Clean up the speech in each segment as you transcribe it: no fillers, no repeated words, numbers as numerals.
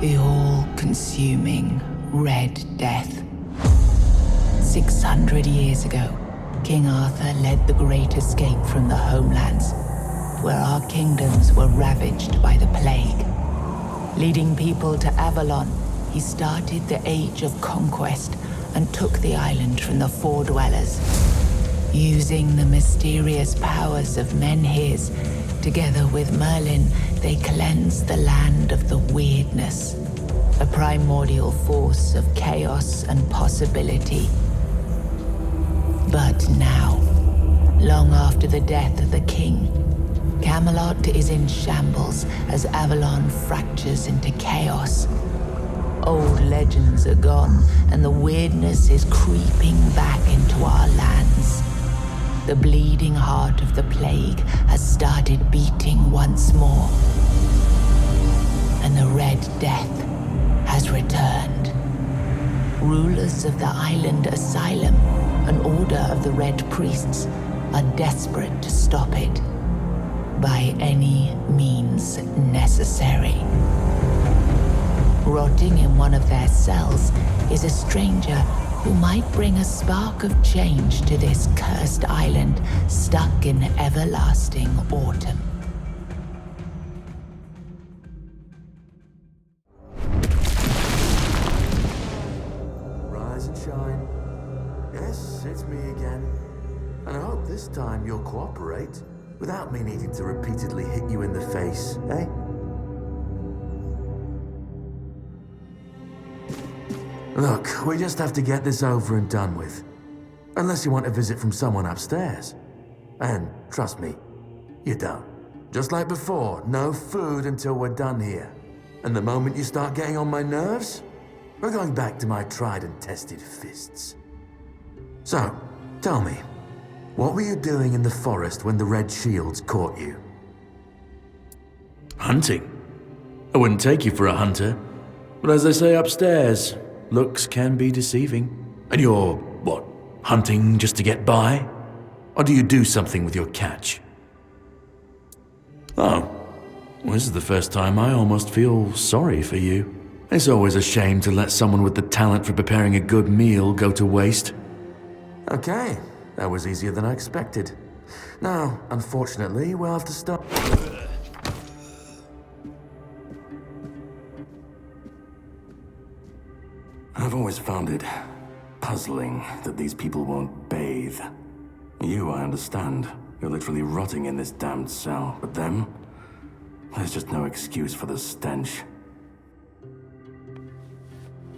The all-consuming Red Death. 600 years ago, King Arthur led the Great Escape from the homelands, where our kingdoms were ravaged by the plague. Leading people to Avalon, he started the Age of Conquest and took the island from the Four Dwellers. Using the mysterious powers of Menhirs, together with Merlin, they cleansed the land of the weirdness, a primordial force of chaos and possibility. But now, long after the death of the king, Camelot is in shambles as Avalon fractures into chaos. Old legends are gone, and the weirdness is creeping back into our lands. The bleeding heart of the plague has started beating once more, and the Red Death has returned. Rulers of the island asylum, an order of the Red Priests, are desperate to stop it by any means necessary. Rotting in one of their cells is a stranger who might bring a spark of change to this cursed island stuck in everlasting autumn. Rise and shine. Yes, it's me again. And I hope this time you'll cooperate without me needing to repeatedly hit you in the face, eh? Look, we just have to get this over and done with. Unless you want a visit from someone upstairs. And trust me, you don't. Just like before, no food until we're done here. And the moment you start getting on my nerves, we're going back to my tried and tested fists. So, tell me, what were you doing in the forest when the Red Shields caught you? Hunting? I wouldn't take you for a hunter. But as they say upstairs, looks can be deceiving. And you're, what, hunting just to get by? Or do you do something with your catch? Oh, well, this is the first time I almost feel sorry for you. It's always a shame to let someone with the talent for preparing a good meal go to waste. Okay, that was easier than I expected. Now, unfortunately, we'll have to stop. I've always found it puzzling that these people won't bathe. You, I understand. You're literally rotting in this damned cell. But them? There's just no excuse for the stench.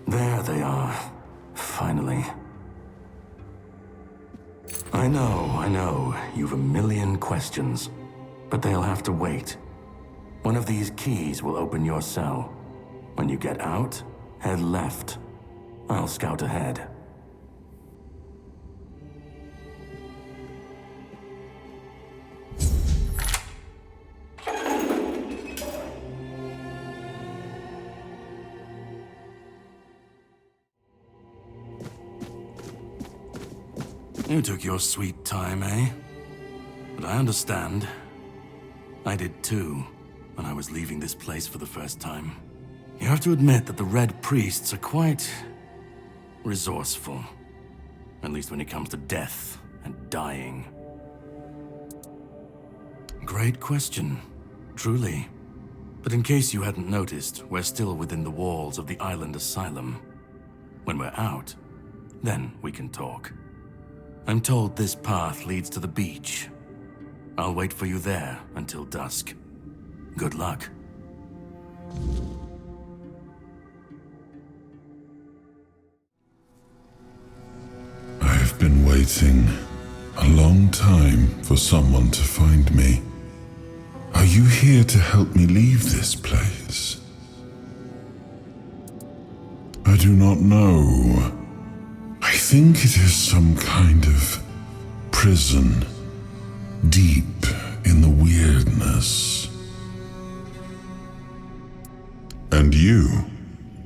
There they are. Finally. I know. You've a million questions. But they'll have to wait. One of these keys will open your cell. When you get out, head left. I'll scout ahead. You took your sweet time, eh? But I understand. I did too, when I was leaving this place for the first time. You have to admit that the Red Priests are quite resourceful. At least when it comes to death and dying. Great question, truly. But in case you hadn't noticed, we're still within the walls of the island asylum. When we're out, then we can talk. I'm told this path leads to the beach. I'll wait for you there until dusk. Good luck. I've been waiting a long time for someone to find me. Are you here to help me leave this place? I do not know. I think it is some kind of prison, deep in the weirdness. And you?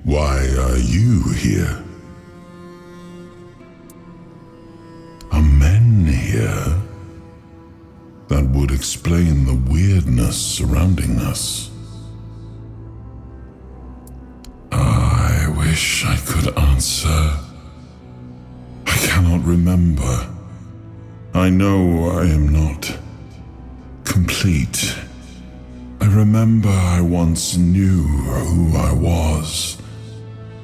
Why are you here? Are men here? That would explain the weirdness surrounding us. wish I could answer. I cannot remember. I know I am not complete. I remember I once knew who I was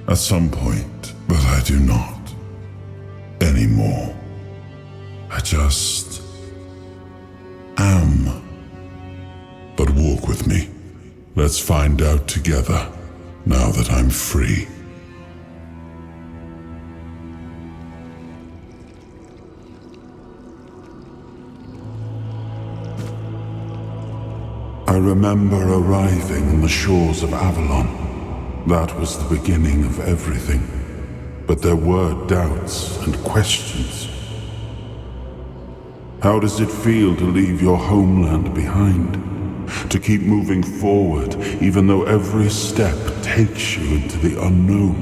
at some point, but I do not anymore. I just am. But walk with me. Let's find out together, now that I'm free. I remember arriving on the shores of Avalon. That was the beginning of everything. But there were doubts and questions. How does it feel to leave your homeland behind? To keep moving forward, even though every step takes you into the unknown?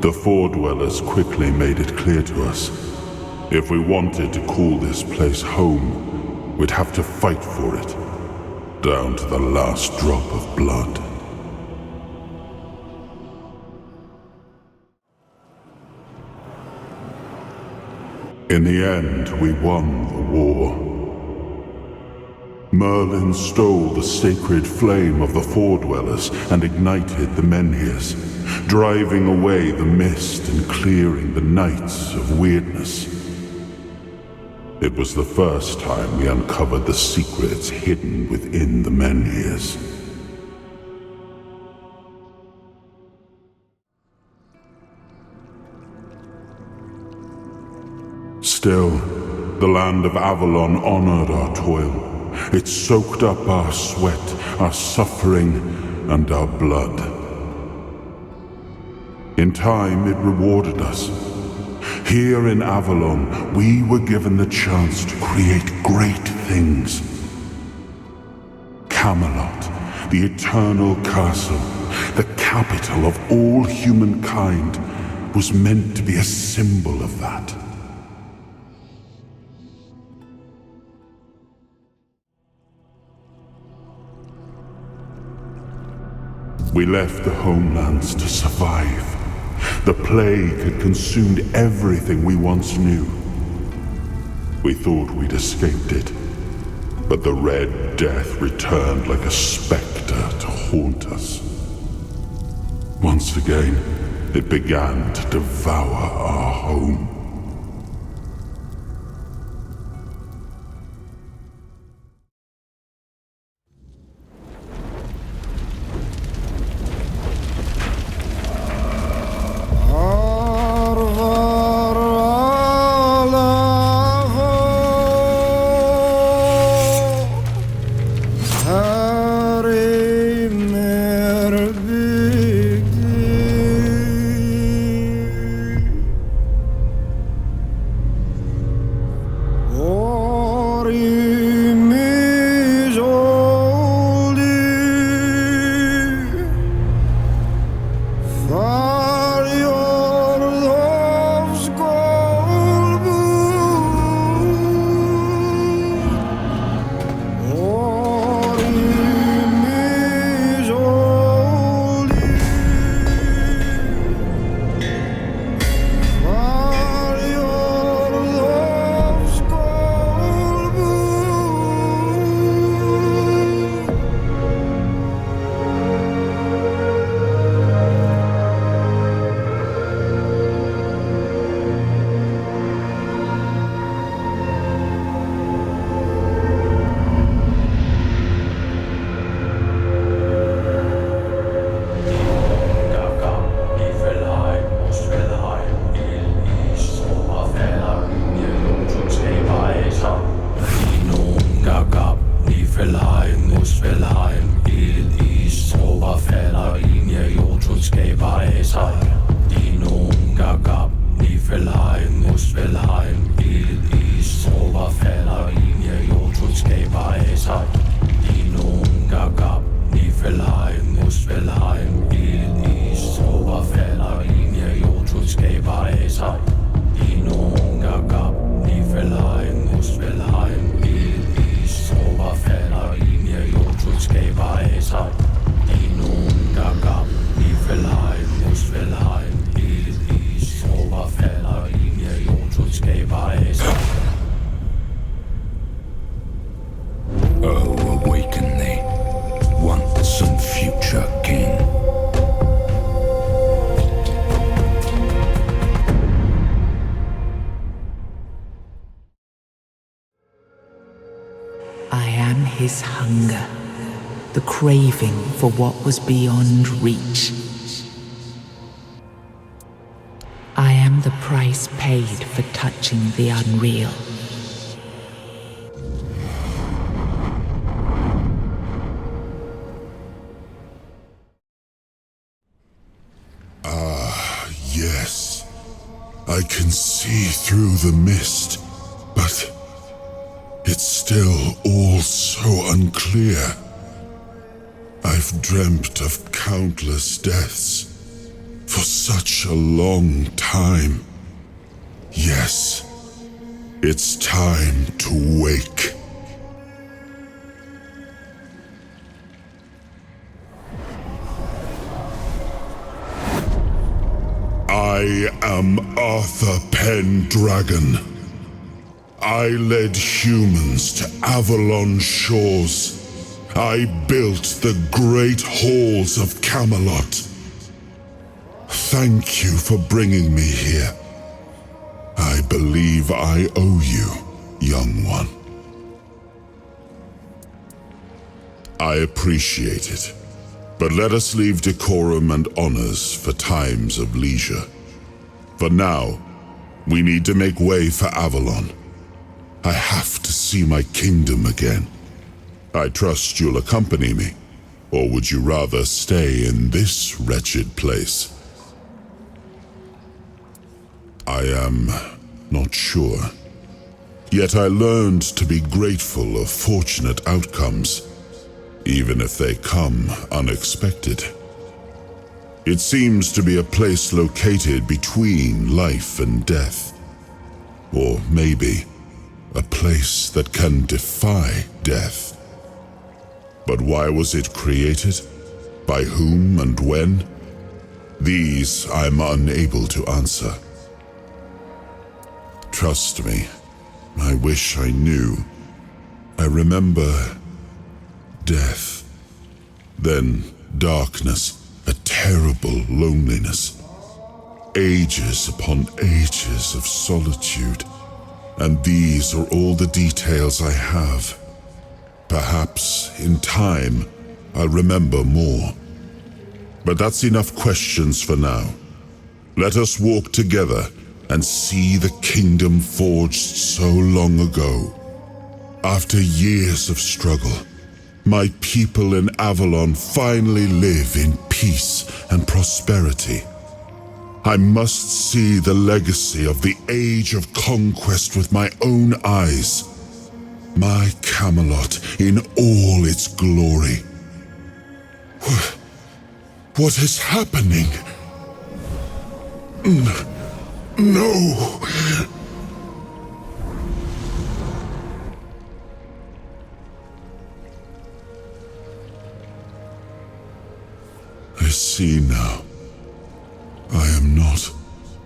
The Four Dwellers quickly made it clear to us. If we wanted to call this place home, we'd have to fight for it, down to the last drop of blood. In the end, we won the war. Merlin stole the sacred flame of the Four Dwellers and ignited the Menhirs, driving away the mist and clearing the nights of weirdness. It was the first time we uncovered the secrets hidden within the Menhirs. Still, the land of Avalon honored our toil. It soaked up our sweat, our suffering, and our blood. In time, it rewarded us. Here in Avalon, we were given the chance to create great things. Camelot, the eternal castle, the capital of all humankind, was meant to be a symbol of that. We left the homelands to survive. The plague had consumed everything we once knew. We thought we'd escaped it, but the Red Death returned like a specter to haunt us. Once again, it began to devour our home. Die nun, da gab die vielleicht I am his hunger, the craving for what was beyond reach. I am the price paid for touching the unreal. Yes, I can see through the mist, but it's still all so unclear. I've dreamt of countless deaths for such a long time. Yes, it's time to wake. I am Arthur Pendragon. I led humans to Avalon shores. I built the great halls of Camelot. Thank you for bringing me here. I believe I owe you, young one. I appreciate it, but let us leave decorum and honors for times of leisure. For now, we need to make way for Avalon. I have to see my kingdom again. I trust you'll accompany me, or would you rather stay in this wretched place? I am not sure. Yet I learned to be grateful of fortunate outcomes, even if they come unexpected. It seems to be a place located between life and death. Or maybe a place that can defy death. But why was it created? By whom and when? These I'm unable to answer. Trust me, I wish I knew. I remember death, then darkness, a terrible loneliness, ages upon ages of solitude, and these are all the details I have. Perhaps, in time, I'll remember more. But that's enough questions for now. Let us walk together and see the kingdom forged so long ago. After years of struggle, my people in Avalon finally live in peace and prosperity. I must see the legacy of the Age of Conquest with my own eyes. My Camelot in all its glory. What is happening? No! I see now. I am not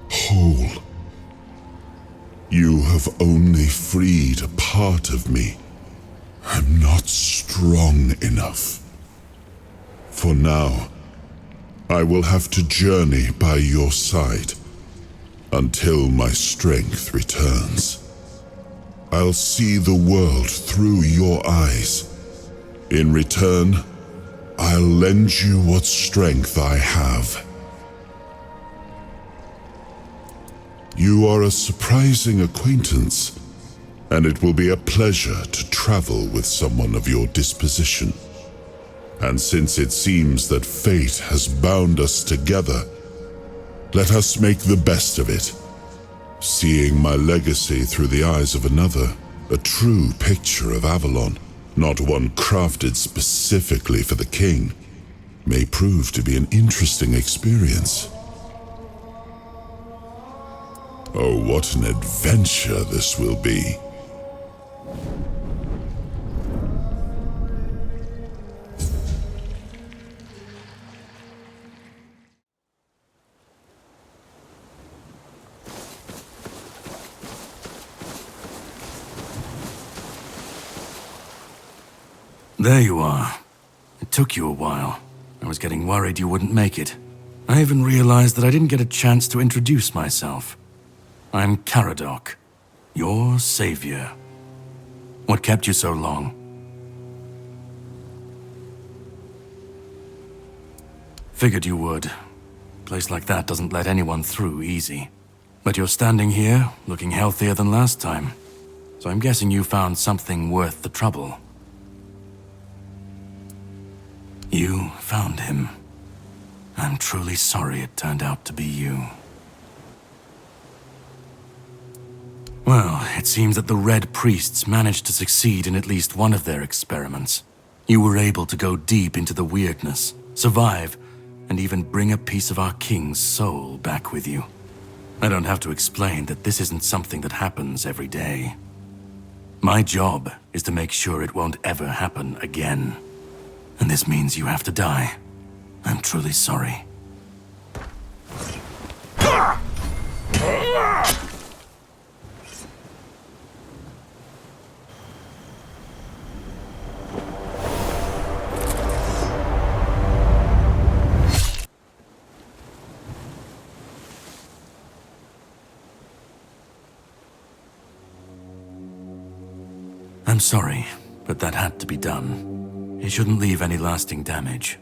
whole. You have only freed a part of me. I'm not strong enough. For now, I will have to journey by your side until my strength returns. I'll see the world through your eyes. In return, I'll lend you what strength I have. You are a surprising acquaintance, and it will be a pleasure to travel with someone of your disposition. And since it seems that fate has bound us together, let us make the best of it. Seeing my legacy through the eyes of another, a true picture of Avalon, not one crafted specifically for the king, may prove to be an interesting experience. Oh, what an adventure this will be. There you are. It took you a while. I was getting worried you wouldn't make it. I even realized that I didn't get a chance to introduce myself. I'm Caradoc, your savior. What kept you so long? Figured you would. A place like that doesn't let anyone through easy. But you're standing here, looking healthier than last time. So I'm guessing you found something worth the trouble. You found him. I'm truly sorry it turned out to be you. Well, it seems that the Red Priests managed to succeed in at least one of their experiments. You were able to go deep into the weirdness, survive, and even bring a piece of our king's soul back with you. I don't have to explain that this isn't something that happens every day. My job is to make sure it won't ever happen again. And this means you have to die. I'm truly sorry. I'm sorry, but that had to be done. It shouldn't leave any lasting damage.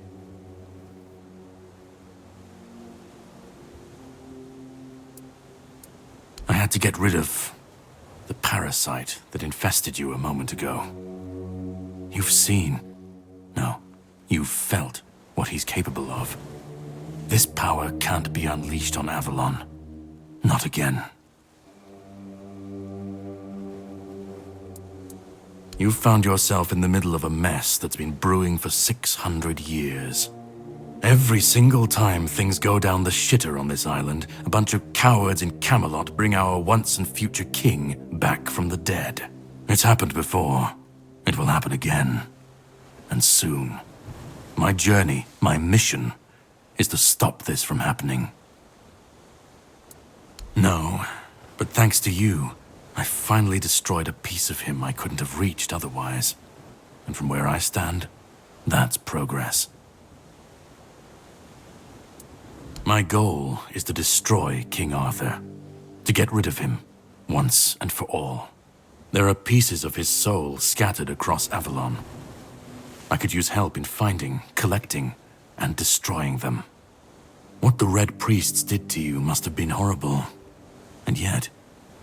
I had to get rid of the parasite that infested you a moment ago. You've seen, no, you've felt what he's capable of. This power can't be unleashed on Avalon. Not again. You've found yourself in the middle of a mess that's been brewing for 600 years. Every single time things go down the shitter on this island, a bunch of cowards in Camelot bring our once and future king back from the dead. It's happened before. It will happen again. And soon. My journey, my mission, is to stop this from happening. No, but thanks to you, I finally destroyed a piece of him I couldn't have reached otherwise. And from where I stand, that's progress. My goal is to destroy King Arthur, to get rid of him, once and for all. There are pieces of his soul scattered across Avalon. I could use help in finding, collecting, and destroying them. What the Red Priests did to you must have been horrible. And yet,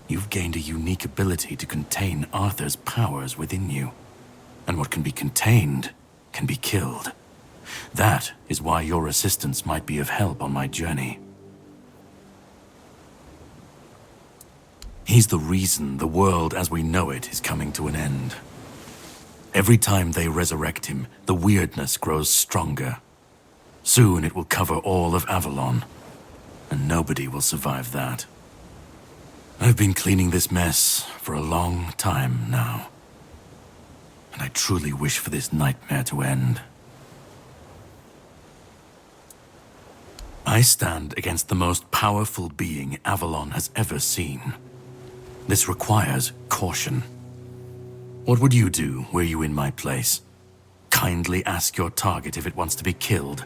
you've gained a unique ability to contain Arthur's powers within you. And what can be contained can be killed. That is why your assistance might be of help on my journey. He's the reason the world as we know it is coming to an end. Every time they resurrect him, the weirdness grows stronger. Soon it will cover all of Avalon, and nobody will survive that. I've been cleaning this mess for a long time now, and I truly wish for this nightmare to end. I stand against the most powerful being Avalon has ever seen. This requires caution. What would you do were you in my place? Kindly ask your target if it wants to be killed.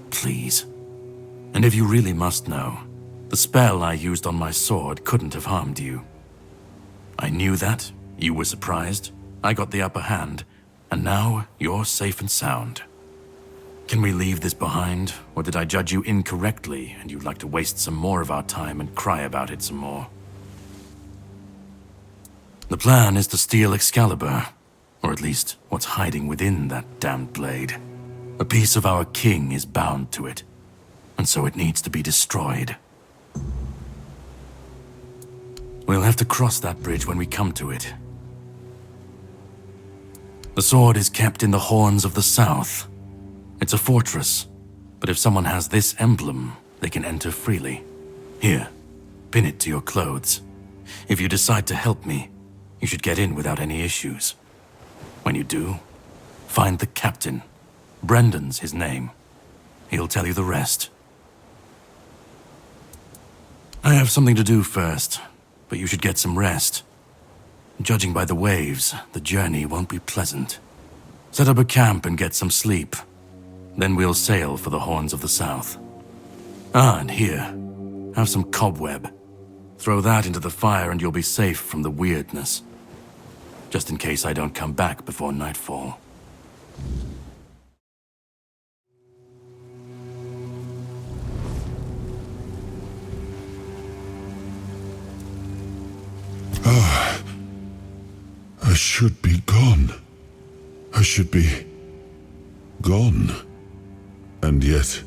Please. And if you really must know, the spell I used on my sword couldn't have harmed you. I knew that, you were surprised, I got the upper hand, and now you're safe and sound. Can we leave this behind, or did I judge you incorrectly and you'd like to waste some more of our time and cry about it some more? The plan is to steal Excalibur, or at least what's hiding within that damned blade. A piece of our king is bound to it, and so it needs to be destroyed. We'll have to cross that bridge when we come to it. The sword is kept in the Horns of the South. It's a fortress, but if someone has this emblem, they can enter freely. Here, pin it to your clothes. If you decide to help me, you should get in without any issues. When you do, find the captain. Brendan's his name. He'll tell you the rest. I have something to do first, but you should get some rest. Judging by the waves, the journey won't be pleasant. Set up a camp and get some sleep. Then we'll sail for the Horns of the South. Ah, and here, have some cobweb. Throw that into the fire and you'll be safe from the weirdness. Just in case I don't come back before nightfall. should be gone. I should be gone. And yet,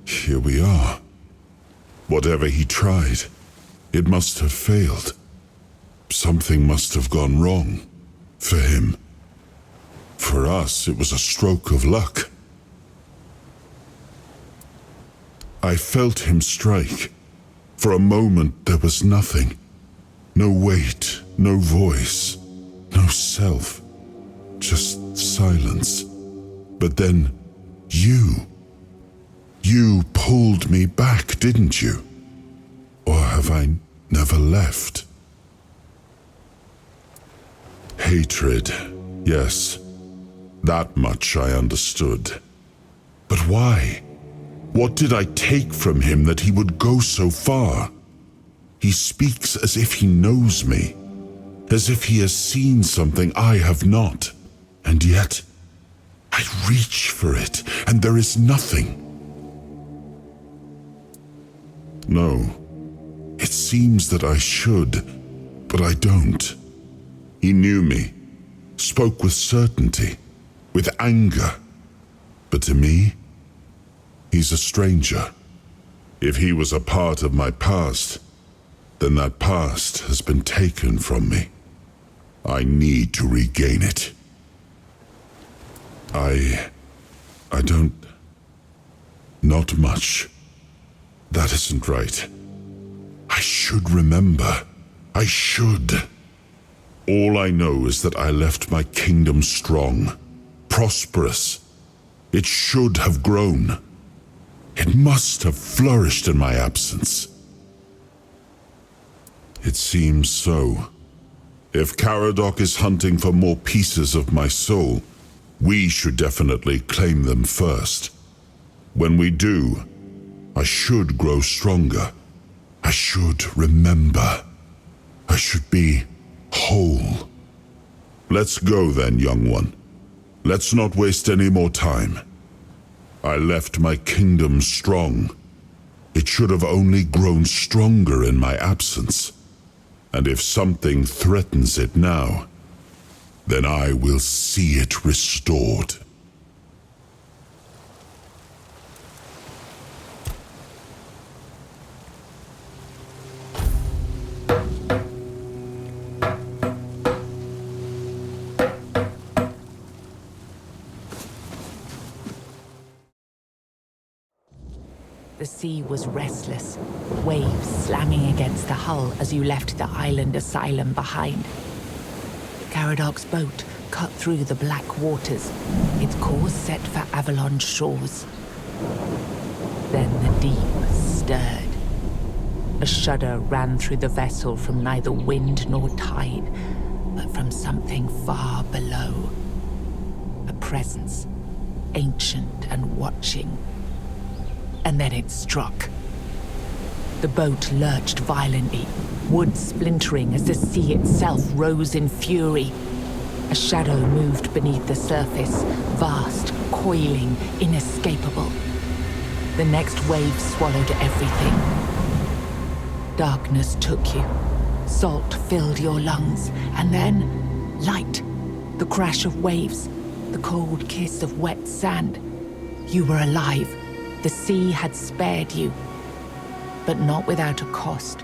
here we are. Whatever he tried, it must have failed. Something must have gone wrong. For him. For us, it was a stroke of luck. I felt him strike. For a moment, there was nothing. No weight, no voice, no self. Just silence. But then, you pulled me back, didn't you? Or have I never left? Hatred, yes. That much I understood. But why? What did I take from him that he would go so far? He speaks as if he knows me, as if he has seen something I have not. And yet, I reach for it, and there is nothing. No, it seems that I should, but I don't. He knew me, spoke with certainty, with anger. But to me, he's a stranger. If he was a part of my past, then that past has been taken from me. I need to regain it. I don't... Not much. That isn't right. I should remember. I should. All I know is that I left my kingdom strong, prosperous. It should have grown. It must have flourished in my absence. It seems so. If Caradoc is hunting for more pieces of my soul, we should definitely claim them first. When we do, I should grow stronger. I should remember. I should be whole. Let's go then, young one. Let's not waste any more time. I left my kingdom strong. It should have only grown stronger in my absence. And if something threatens it now, then I will see it restored. The sea was restless, waves slamming against the hull as you left the island asylum behind. Caradoc's boat cut through the black waters, its course set for Avalon's shores. Then the deep stirred. A shudder ran through the vessel from neither wind nor tide, but from something far below. A presence, ancient and watching. And then it struck. The boat lurched violently, wood splintering as the sea itself rose in fury. A shadow moved beneath the surface, vast, coiling, inescapable. The next wave swallowed everything. Darkness took you. Salt filled your lungs, and then light. The crash of waves, the cold kiss of wet sand. You were alive. The sea had spared you, but not without a cost.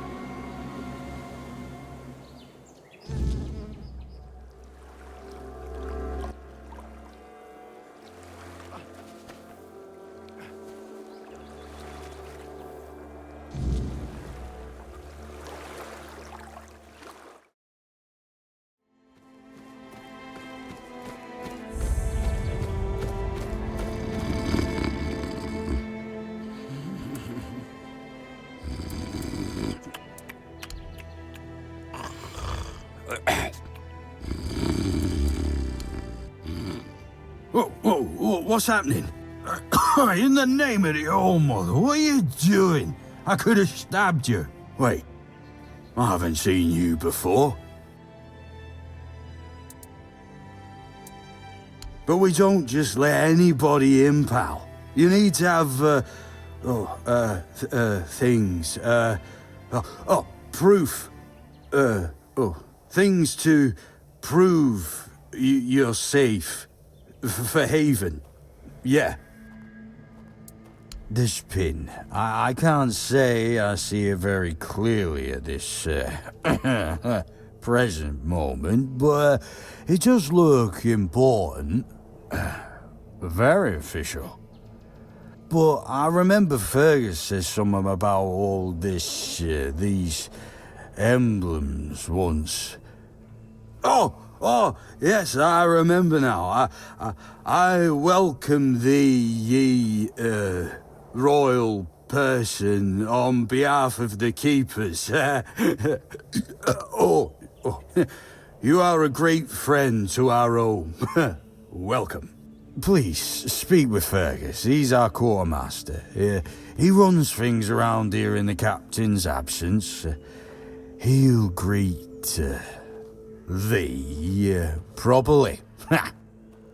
What's happening? In the name of the All-Mother, what are you doing? I could have stabbed you. Wait, I haven't seen you before. But we don't just let anybody in, pal. You need to have, things, proof. Things to prove you're safe for Haven. Yeah. This pin, I can't say I see it very clearly at this present moment, but it does look important. Very official. But I remember Fergus said something about all this, these emblems once. Oh, yes, I remember now. I welcome thee, ye, royal person, on behalf of the keepers. You are a great friend to our home. Welcome. Please, speak with Fergus. He's our quartermaster. He runs things around here in the captain's absence. He'll greet thee properly.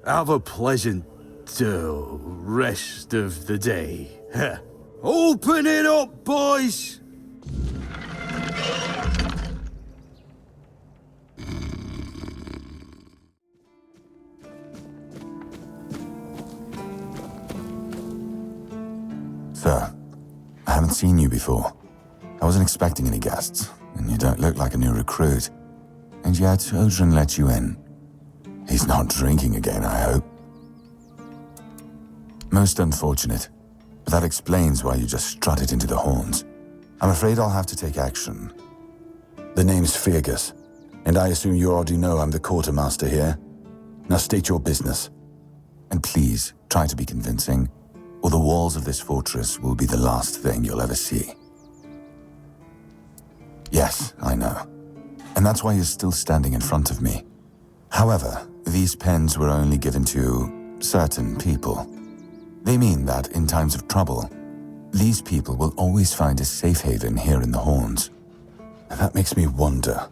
Have a pleasant rest of the day. Open it up, boys! Sir, I haven't seen you before. I wasn't expecting any guests, and you don't look like a new recruit. And yet, Odrin let you in. He's not drinking again, I hope. Most unfortunate, but that explains why you just strutted into the horns. I'm afraid I'll have to take action. The name's Fergus, and I assume you already know I'm the quartermaster here. Now state your business. And please, try to be convincing, or the walls of this fortress will be the last thing you'll ever see. Yes, I know. And that's why you're still standing in front of me. However, these pens were only given to certain people. They mean that in times of trouble, these people will always find a safe haven here in the Horns. And that makes me wonder,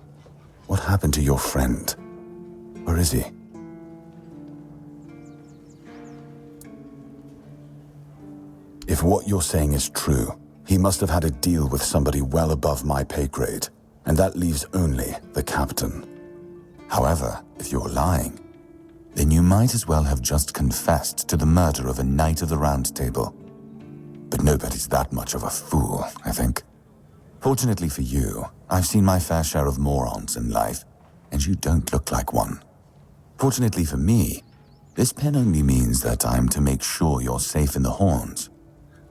what happened to your friend? Where is he? If what you're saying is true, he must have had a deal with somebody well above my pay grade, and that leaves only the captain. However, if you're lying, then you might as well have just confessed to the murder of a Knight of the Round Table. But nobody's that much of a fool, I think. Fortunately for you, I've seen my fair share of morons in life, and you don't look like one. Fortunately for me, this pen only means that I'm to make sure you're safe in the Horns.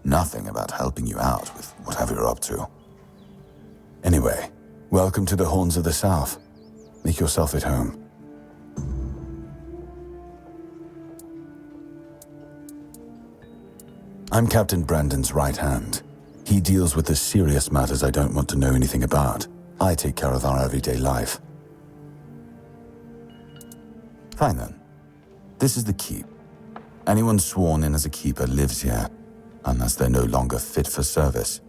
Nothing about helping you out with whatever you're up to. Anyway, welcome to the Horns of the South. Make yourself at home. I'm Captain Brandon's right hand. He deals with the serious matters I don't want to know anything about. I take care of our everyday life. Fine then. This is the keep. Anyone sworn in as a keeper lives here, unless they're no longer fit for service.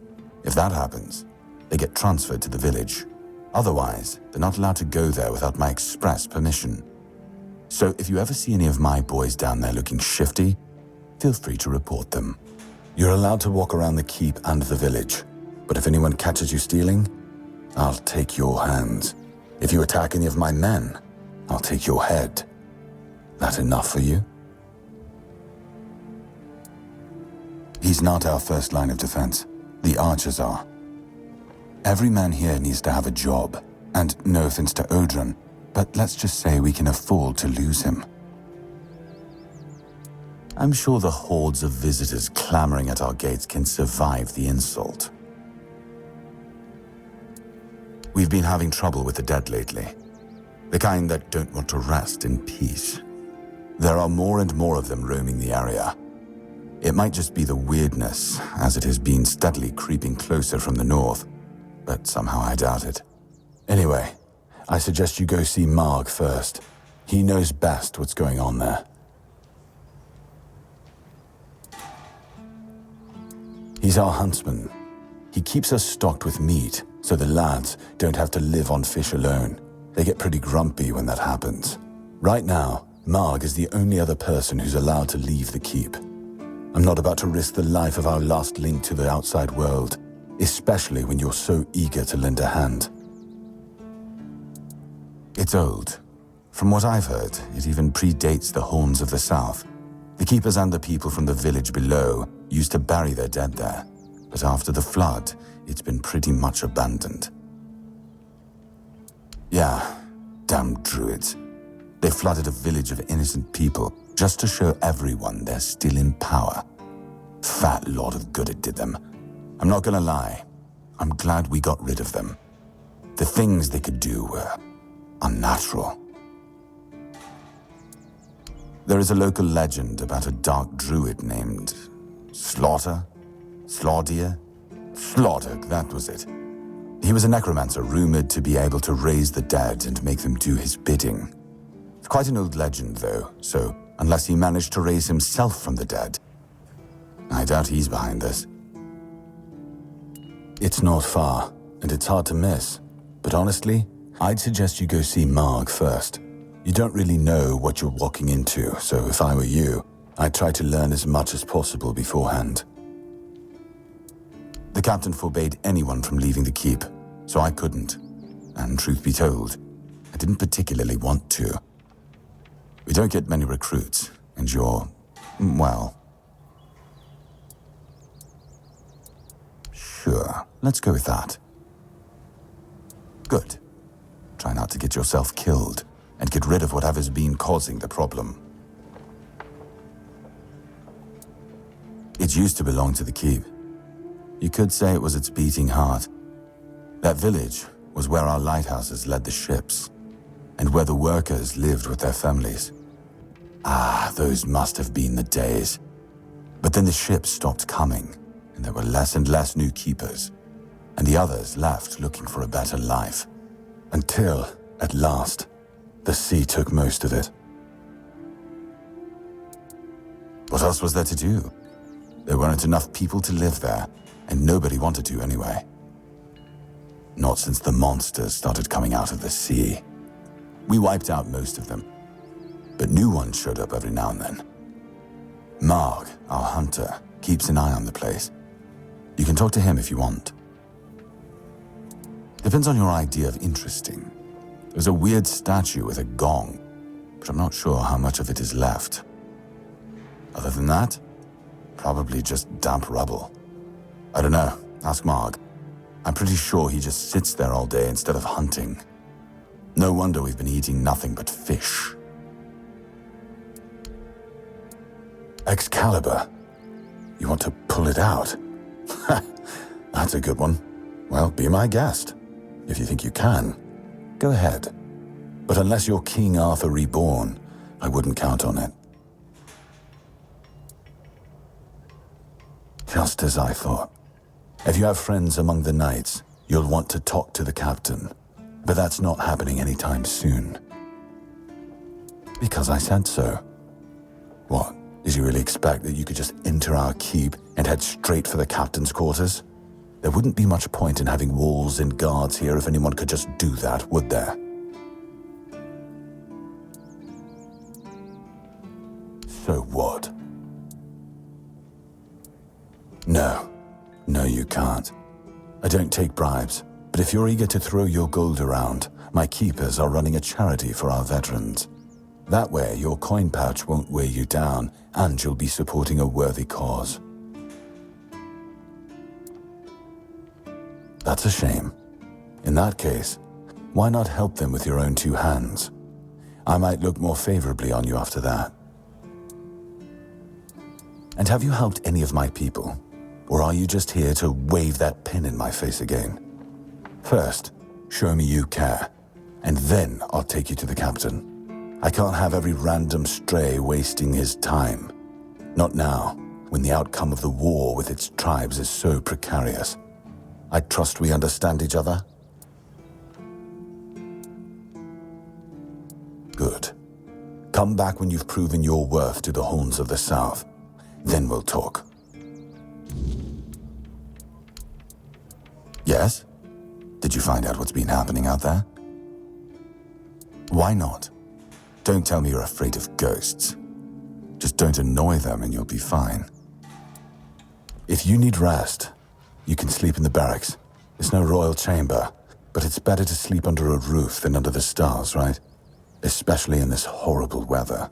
If that happens, they get transferred to the village. Otherwise, they're not allowed to go there without my express permission. So if you ever see any of my boys down there looking shifty, feel free to report them. You're allowed to walk around the keep and the village, but if anyone catches you stealing, I'll take your hands. If you attack any of my men, I'll take your head. That enough for you? He's not our first line of defense. The archers are. Every man here needs to have a job, and no offense to Odrin, but let's just say we can afford to lose him. I'm sure the hordes of visitors clamoring at our gates can survive the insult. We've been having trouble with the dead lately. The kind that don't want to rest in peace. There are more and more of them roaming the area. It might just be the weirdness, as it has been steadily creeping closer from the north, but somehow I doubt it. Anyway, I suggest you go see Marg first. He knows best what's going on there. He's our huntsman. He keeps us stocked with meat, so the lads don't have to live on fish alone. They get pretty grumpy when that happens. Right now, Marg is the only other person who's allowed to leave the keep. I'm not about to risk the life of our last link to the outside world, especially when you're so eager to lend a hand. It's old, From what I've heard, it even predates the Horns of the South. The keepers and the people from the village below used to bury their dead there, but after the flood, it's been pretty much abandoned. Yeah, damn druids. They flooded a village of innocent people just to show everyone they're still in power. Fat lot of good it did them. I'm not gonna lie, I'm glad we got rid of them. The things they could do were unnatural. There is a local legend about a dark druid named Slaughter? Slaughter, that was it. He was a necromancer rumored to be able to raise the dead and make them do his bidding. It's quite an old legend, though, so unless he managed to raise himself from the dead, I doubt he's behind this. It's not far, and it's hard to miss. But honestly, I'd suggest you go see Marg first. You don't really know what you're walking into, so if I were you, I'd try to learn as much as possible beforehand. The captain forbade anyone from leaving the keep, so I couldn't. And truth be told, I didn't particularly want to. We don't get many recruits, and you're, well... Sure, let's go with that. Good. Try not to get yourself killed, and get rid of whatever's been causing the problem. It used to belong to the keep. You could say it was its beating heart. That village was where our lighthouses led the ships, and where the workers lived with their families. Ah, those must have been the days. But then the ships stopped coming, and there were less and less new keepers, and the others left looking for a better life. Until, at last, the sea took most of it. What else was there to do? There weren't enough people to live there, and nobody wanted to anyway. Not since the monsters started coming out of the sea. We wiped out most of them, but new ones showed up every now and then. Marg, our hunter, keeps an eye on the place. You can talk to him if you want. Depends on your idea of interesting. There's a weird statue with a gong, but I'm not sure how much of it is left. Other than that, probably just damp rubble. I don't know, ask Marg. I'm pretty sure he just sits there all day instead of hunting. No wonder we've been eating nothing but fish. Excalibur. You want to pull it out? That's a good one. Well, be my guest. If you think you can, go ahead. But unless you're King Arthur reborn, I wouldn't count on it. Just as I thought. If you have friends among the knights, you'll want to talk to the captain. But that's not happening anytime soon. Because I said so. What? Did you really expect that you could just enter our keep and head straight for the captain's quarters? There wouldn't be much point in having walls and guards here if anyone could just do that, would there? So what? No, you can't. I don't take bribes, but if you're eager to throw your gold around, my keepers are running a charity for our veterans. That way, your coin pouch won't weigh you down, and you'll be supporting a worthy cause. That's a shame. In that case, why not help them with your own two hands? I might look more favorably on you after that. And have you helped any of my people? Or are you just here to wave that pin in my face again? First, show me you care, and then I'll take you to the captain. I can't have every random stray wasting his time. Not now, when the outcome of the war with its tribes is so precarious. I trust we understand each other? Good. Come back when you've proven your worth to the Horns of the South. Then we'll talk. Yes? Did you find out what's been happening out there? Why not? Don't tell me you're afraid of ghosts. Just don't annoy them and you'll be fine. If you need rest, you can sleep in the barracks. It's no royal chamber, but it's better to sleep under a roof than under the stars, right? especially in this horrible weather.